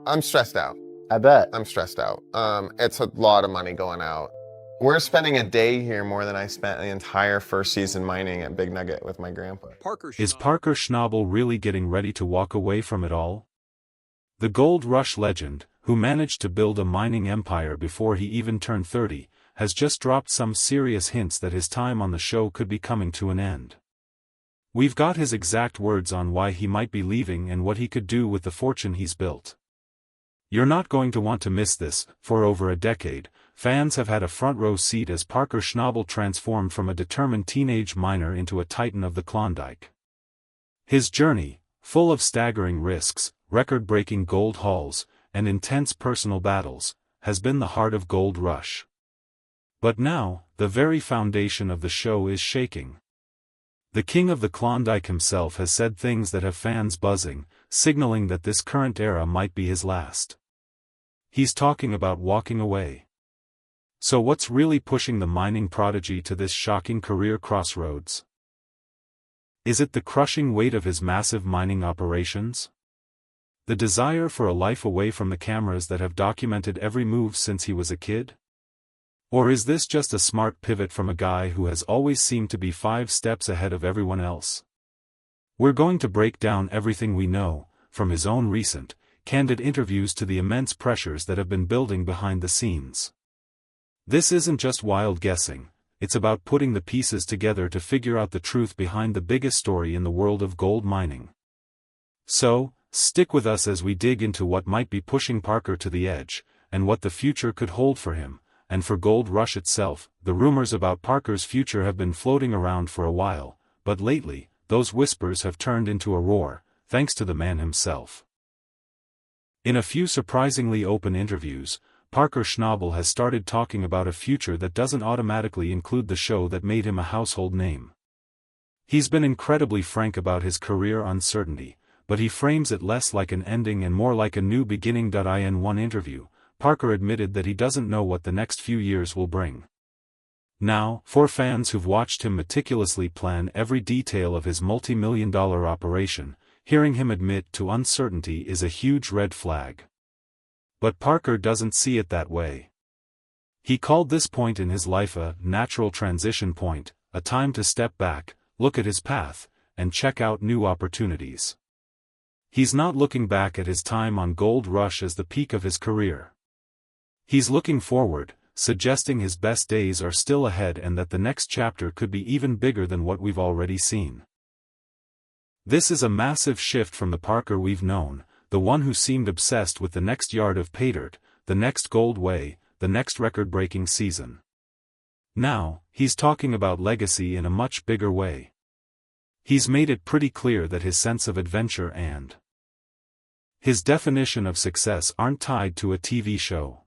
I'm stressed out. I bet. I'm stressed out. It's a lot of money going out. We're spending a day here more than I spent the entire first season mining at Big Nugget with my grandpa. Is Parker Schnabel really getting ready to walk away from it all? The Gold Rush legend, who managed to build a mining empire before he even turned 30, has just dropped some serious hints that his time on the show could be coming to an end. We've got his exact words on why he might be leaving and what he could do with the fortune he's built. You're not going to want to miss this. For over a decade, fans have had a front-row seat as Parker Schnabel transformed from a determined teenage miner into a titan of the Klondike. His journey, full of staggering risks, record-breaking gold hauls, and intense personal battles, has been the heart of Gold Rush. But now, the very foundation of the show is shaking. The king of the Klondike himself has said things that have fans buzzing, signaling that this current era might be his last. He's talking about walking away. So what's really pushing the mining prodigy to this shocking career crossroads? Is it the crushing weight of his massive mining operations? The desire for a life away from the cameras that have documented every move since he was a kid? Or is this just a smart pivot from a guy who has always seemed to be 5 steps ahead of everyone else? We're going to break down everything we know, from his own recent, candid interviews to the immense pressures that have been building behind the scenes. This isn't just wild guessing, it's about putting the pieces together to figure out the truth behind the biggest story in the world of gold mining. So, stick with us as we dig into what might be pushing Parker to the edge, and what the future could hold for him, and for Gold Rush itself. The rumors about Parker's future have been floating around for a while, but lately, those whispers have turned into a roar, thanks to the man himself. In a few surprisingly open interviews, Parker Schnabel has started talking about a future that doesn't automatically include the show that made him a household name. He's been incredibly frank about his career uncertainty, but he frames it less like an ending and more like a new beginning. In one interview, Parker admitted that he doesn't know what the next few years will bring. Now, for fans who've watched him meticulously plan every detail of his multi-million-dollar operation, hearing him admit to uncertainty is a huge red flag. But Parker doesn't see it that way. He called this point in his life a natural transition point, a time to step back, look at his path, and check out new opportunities. He's not looking back at his time on Gold Rush as the peak of his career. He's looking forward, suggesting his best days are still ahead and that the next chapter could be even bigger than what we've already seen. This is a massive shift from the Parker we've known, the one who seemed obsessed with the next yard of paydirt, the next gold way, the next record-breaking season. Now, he's talking about legacy in a much bigger way. He's made it pretty clear that his sense of adventure and his definition of success aren't tied to a TV show.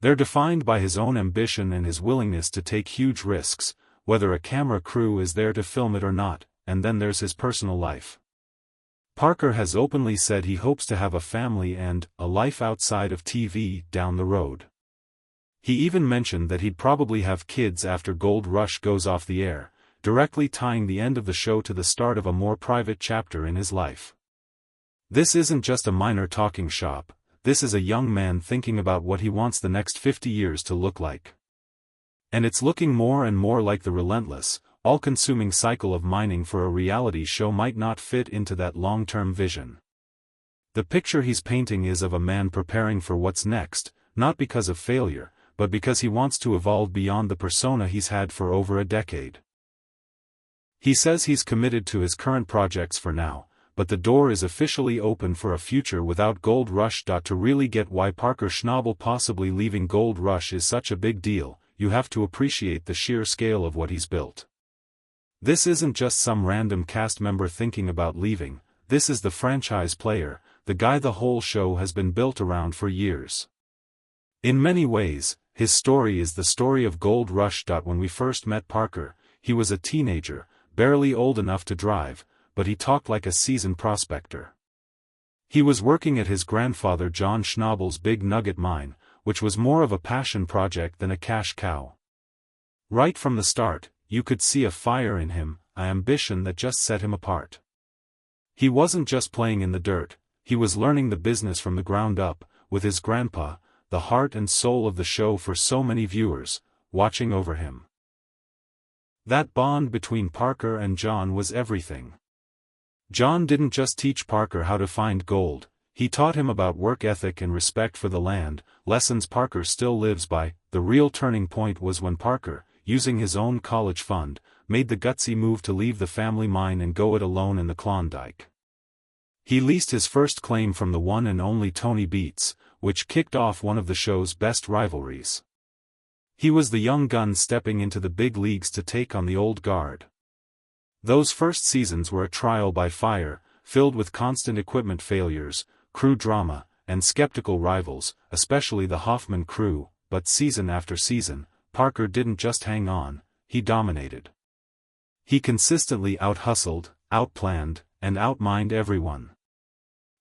They're defined by his own ambition and his willingness to take huge risks, whether a camera crew is there to film it or not. And then there's his personal life. Parker has openly said he hopes to have a family and a life outside of TV down the road. He even mentioned that he'd probably have kids after Gold Rush goes off the air, directly tying the end of the show to the start of a more private chapter in his life. This isn't just a miner talking shop, this is a young man thinking about what he wants the next 50 years to look like. And it's looking more and more like the relentless, all-consuming cycle of mining for a reality show might not fit into that long-term vision. The picture he's painting is of a man preparing for what's next, not because of failure, but because he wants to evolve beyond the persona he's had for over a decade. He says he's committed to his current projects for now, but the door is officially open for a future without Gold Rush. To really get why Parker Schnabel possibly leaving Gold Rush is such a big deal, you have to appreciate the sheer scale of what he's built. This isn't just some random cast member thinking about leaving, this is the franchise player, the guy the whole show has been built around for years. In many ways, his story is the story of Gold Rush. When we first met Parker, he was a teenager, barely old enough to drive, but he talked like a seasoned prospector. He was working at his grandfather John Schnabel's Big Nugget mine, which was more of a passion project than a cash cow. Right from the start, you could see a fire in him, an ambition that just set him apart. He wasn't just playing in the dirt, he was learning the business from the ground up, with his grandpa, the heart and soul of the show for so many viewers, watching over him. That bond between Parker and John was everything. John didn't just teach Parker how to find gold, he taught him about work ethic and respect for the land, lessons Parker still lives by. The real turning point was when Parker, using his own college fund, made the gutsy move to leave the family mine and go it alone in the Klondike. He leased his first claim from the one and only Tony Beats, which kicked off one of the show's best rivalries. He was the young gun stepping into the big leagues to take on the old guard. Those first seasons were a trial by fire, filled with constant equipment failures, crew drama, and skeptical rivals, especially the Hoffman crew, but season after season, Parker didn't just hang on, he dominated. He consistently out-hustled, out-planned, and out-mined everyone.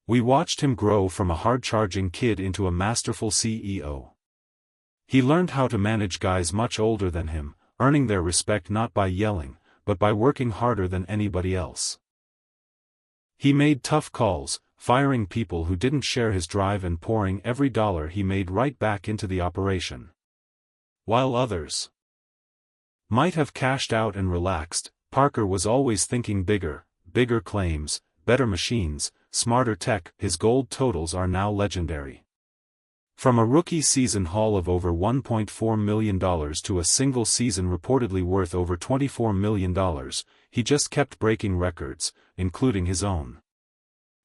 We watched him grow from a hard-charging kid into a masterful CEO. He learned how to manage guys much older than him, earning their respect not by yelling, but by working harder than anybody else. He made tough calls, firing people who didn't share his drive and pouring every dollar he made right back into the operation. While others might have cashed out and relaxed, Parker was always thinking bigger claims, better machines, smarter tech. His gold totals are now legendary. From a rookie season haul of over $1.4 million to a single season reportedly worth over $24 million, he just kept breaking records, including his own.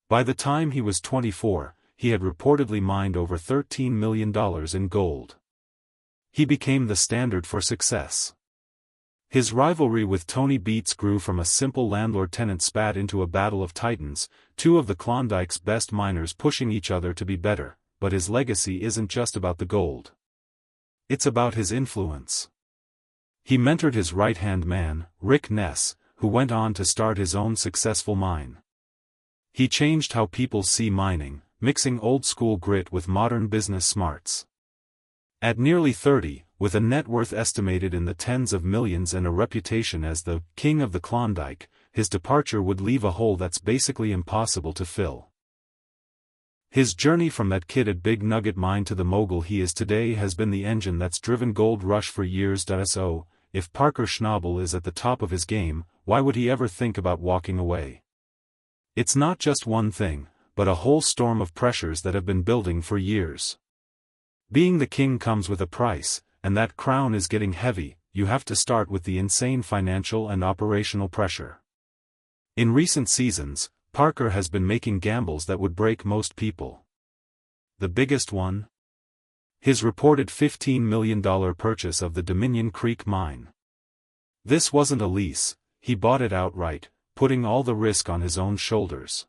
By the time he was 24, he had reportedly mined over $13 million in gold. He became the standard for success. His rivalry with Tony Beats grew from a simple landlord-tenant spat into a battle of titans, two of the Klondike's best miners pushing each other to be better. But his legacy isn't just about the gold. It's about his influence. He mentored his right-hand man, Rick Ness, who went on to start his own successful mine. He changed how people see mining, mixing old-school grit with modern business smarts. At nearly 30, with a net worth estimated in the tens of millions and a reputation as the king of the Klondike, his departure would leave a hole that's basically impossible to fill. His journey from that kid at Big Nugget Mine to the mogul he is today has been the engine that's driven Gold Rush for years. So, if Parker Schnabel is at the top of his game, why would he ever think about walking away? It's not just one thing, but a whole storm of pressures that have been building for years. Being the king comes with a price, and that crown is getting heavy. You have to start with the insane financial and operational pressure. In recent seasons, Parker has been making gambles that would break most people. The biggest one? His reported $15 million purchase of the Dominion Creek mine. This wasn't a lease, he bought it outright, putting all the risk on his own shoulders.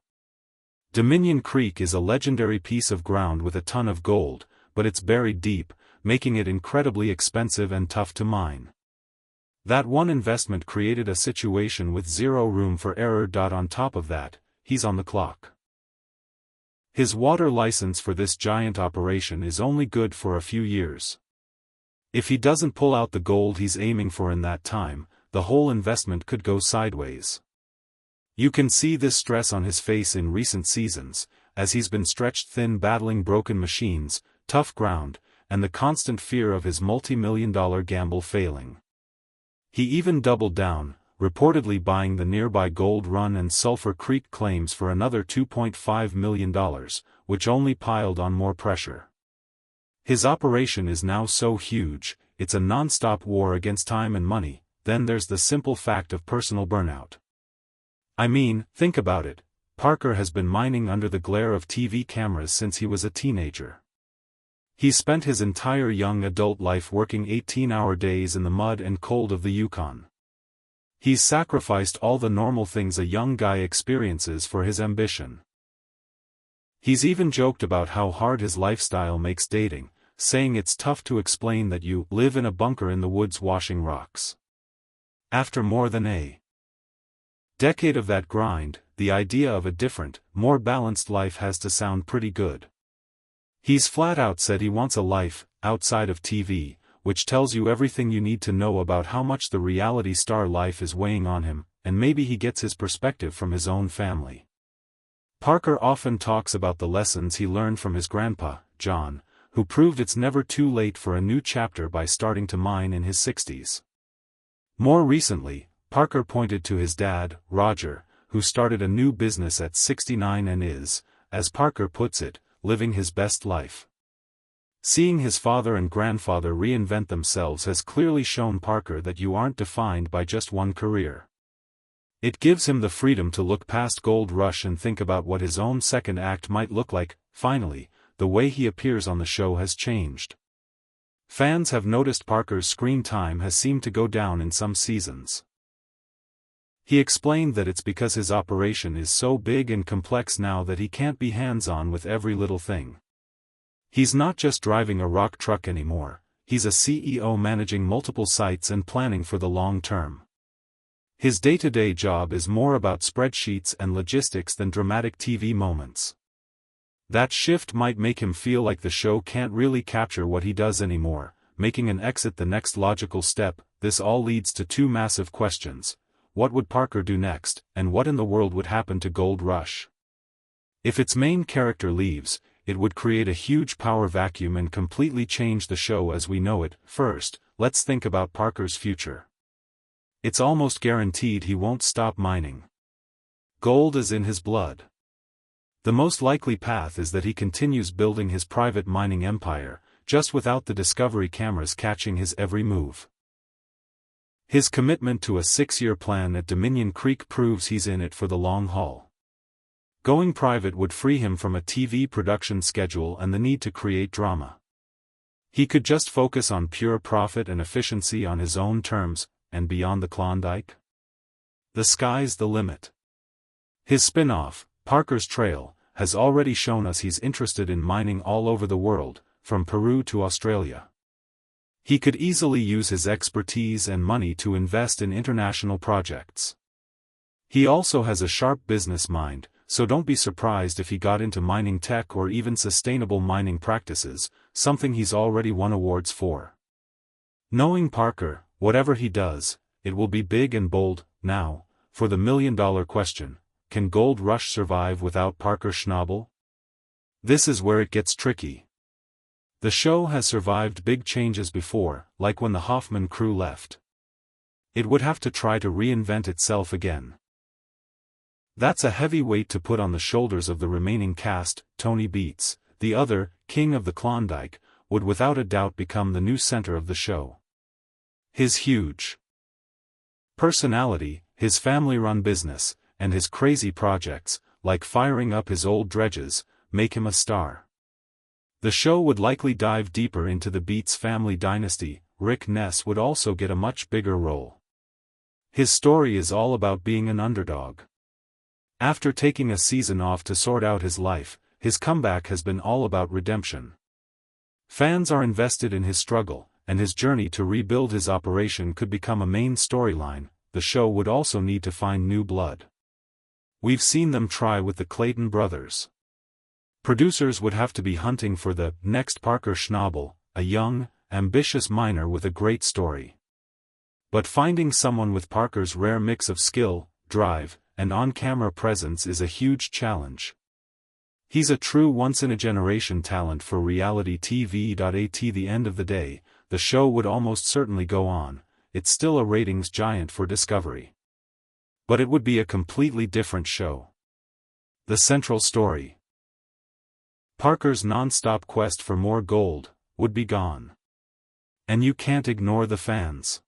Dominion Creek is a legendary piece of ground with a ton of gold, but it's buried deep, making it incredibly expensive and tough to mine. That one investment created a situation with zero room for error. On top of that, he's on the clock. His water license for this giant operation is only good for a few years. If he doesn't pull out the gold he's aiming for in that time, the whole investment could go sideways. You can see this stress on his face in recent seasons, as he's been stretched thin battling broken machines, tough ground, and the constant fear of his multi-million-dollar gamble failing. He even doubled down, reportedly buying the nearby Gold Run and Sulphur Creek claims for another $2.5 million, which only piled on more pressure. His operation is now so huge, it's a non-stop war against time and money. Then there's the simple fact of personal burnout. I mean, think about it, Parker has been mining under the glare of TV cameras since he was a teenager. He spent his entire young adult life working 18-hour days in the mud and cold of the Yukon. He's sacrificed all the normal things a young guy experiences for his ambition. He's even joked about how hard his lifestyle makes dating, saying it's tough to explain that you live in a bunker in the woods washing rocks. After more than a decade of that grind, the idea of a different, more balanced life has to sound pretty good. He's flat out said he wants a life outside of TV, which tells you everything you need to know about how much the reality star life is weighing on him, and maybe he gets his perspective from his own family. Parker often talks about the lessons he learned from his grandpa, John, who proved it's never too late for a new chapter by starting to mine in his 60s. More recently, Parker pointed to his dad, Roger, who started a new business at 69 and is, as Parker puts it, living his best life. Seeing his father and grandfather reinvent themselves has clearly shown Parker that you aren't defined by just one career. It gives him the freedom to look past Gold Rush and think about what his own second act might look like. Finally, the way he appears on the show has changed. Fans have noticed Parker's screen time has seemed to go down in some seasons. He explained that it's because his operation is so big and complex now that he can't be hands-on with every little thing. He's not just driving a rock truck anymore, he's a CEO managing multiple sites and planning for the long term. His day-to-day job is more about spreadsheets and logistics than dramatic TV moments. That shift might make him feel like the show can't really capture what he does anymore, making an exit the next logical step. This all leads to two massive questions. What would Parker do next, and what in the world would happen to Gold Rush? If its main character leaves, it would create a huge power vacuum and completely change the show as we know it. First, let's think about Parker's future. It's almost guaranteed he won't stop mining. Gold is in his blood. The most likely path is that he continues building his private mining empire, just without the Discovery cameras catching his every move. His commitment to a 6-year plan at Dominion Creek proves he's in it for the long haul. Going private would free him from a TV production schedule and the need to create drama. He could just focus on pure profit and efficiency on his own terms, and beyond the Klondike? The sky's the limit. His spin-off, Parker's Trail, has already shown us he's interested in mining all over the world, from Peru to Australia. He could easily use his expertise and money to invest in international projects. He also has a sharp business mind, so don't be surprised if he got into mining tech or even sustainable mining practices, something he's already won awards for. Knowing Parker, whatever he does, it will be big and bold. Now, for the million-dollar question, can Gold Rush survive without Parker Schnabel? This is where it gets tricky. The show has survived big changes before, like when the Hoffman crew left. It would have to try to reinvent itself again. That's a heavy weight to put on the shoulders of the remaining cast. Tony Beets, the other king of the Klondike, would without a doubt become the new center of the show. His huge personality, his family-run business, and his crazy projects, like firing up his old dredges, make him a star. The show would likely dive deeper into the Beets family dynasty. Rick Ness would also get a much bigger role. His story is all about being an underdog. After taking a season off to sort out his life, his comeback has been all about redemption. Fans are invested in his struggle, and his journey to rebuild his operation could become a main storyline. The show would also need to find new blood. We've seen them try with the Clayton brothers. Producers would have to be hunting for the next Parker Schnabel, a young, ambitious miner with a great story. But finding someone with Parker's rare mix of skill, drive, and on-camera presence is a huge challenge. He's a true once-in-a-generation talent for reality TV. At the end of the day, the show would almost certainly go on. It's still a ratings giant for Discovery. But it would be a completely different show. The central story, Parker's non-stop quest for more gold, would be gone. And you can't ignore the fans.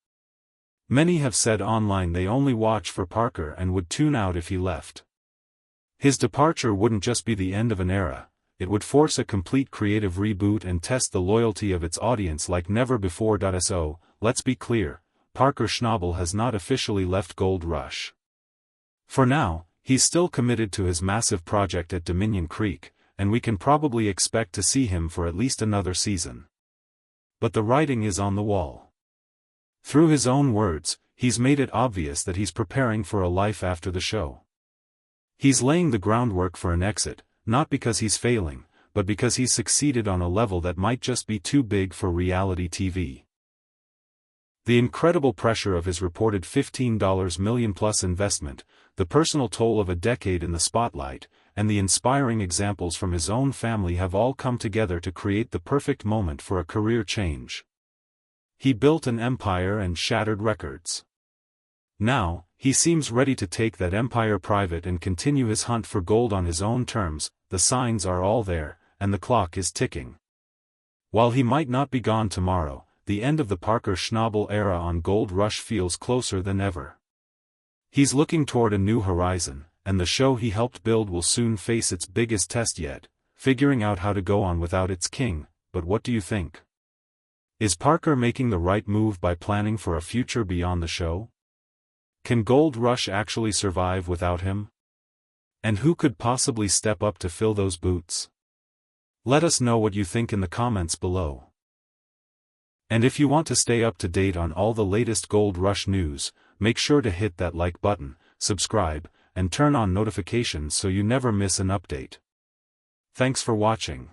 Many have said online they only watch for Parker and would tune out if he left. His departure wouldn't just be the end of an era, it would force a complete creative reboot and test the loyalty of its audience like never before. So, let's be clear, Parker Schnabel has not officially left Gold Rush. For now, he's still committed to his massive project at Dominion Creek, and we can probably expect to see him for at least another season. But the writing is on the wall. Through his own words, he's made it obvious that he's preparing for a life after the show. He's laying the groundwork for an exit, not because he's failing, but because he's succeeded on a level that might just be too big for reality TV. The incredible pressure of his reported $15 million-plus investment, the personal toll of a decade in the spotlight, and the inspiring examples from his own family have all come together to create the perfect moment for a career change. He built an empire and shattered records. Now, he seems ready to take that empire private and continue his hunt for gold on his own terms. The signs are all there, and the clock is ticking. While he might not be gone tomorrow, the end of the Parker Schnabel era on Gold Rush feels closer than ever. He's looking toward a new horizon, and the show he helped build will soon face its biggest test yet, figuring out how to go on without its king. But what do you think? Is Parker making the right move by planning for a future beyond the show? Can Gold Rush actually survive without him? And who could possibly step up to fill those boots? Let us know what you think in the comments below. And if you want to stay up to date on all the latest Gold Rush news, make sure to hit that like button, subscribe, and turn on notifications so you never miss an update. Thanks for watching.